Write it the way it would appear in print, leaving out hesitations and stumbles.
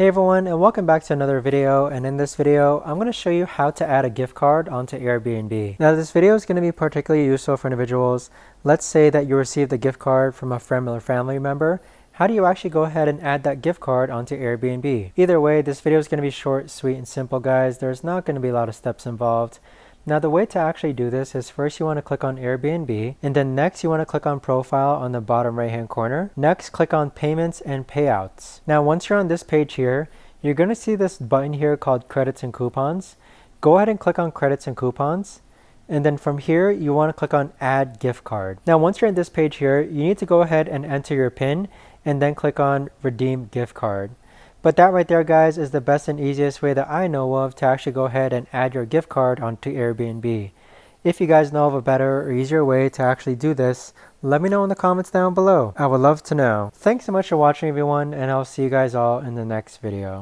Hey everyone, and welcome back to another video. And in this video I'm going to show you how to add a gift card onto Airbnb. Now this video is going to be particularly useful for individuals. Let's say that you received a gift card from a friend or family member. How do you actually go ahead and add that gift card onto Airbnb? Either way, this video is going to be short, sweet, and simple, guys. There's not going to be a lot of steps involved. Now the way to actually do this is first you want to click on Airbnb, and then next you want to click on Profile on the bottom right hand corner. Next, click on Payments and Payouts. Now once you're on this page here, you're going to see this button here called Credits and Coupons. Go ahead and click on Credits and Coupons. And then from here, you want to click on Add Gift Card. Now once you're in this page here, you need to go ahead and enter your PIN and then click on Redeem Gift Card. But that right there, guys, is the best and easiest way that I know of to actually go ahead and add your gift card onto Airbnb. If you guys know of a better or easier way to actually do this, let me know in the comments down below. I would love to know. Thanks so much for watching, everyone, and I'll see you guys all in the next video.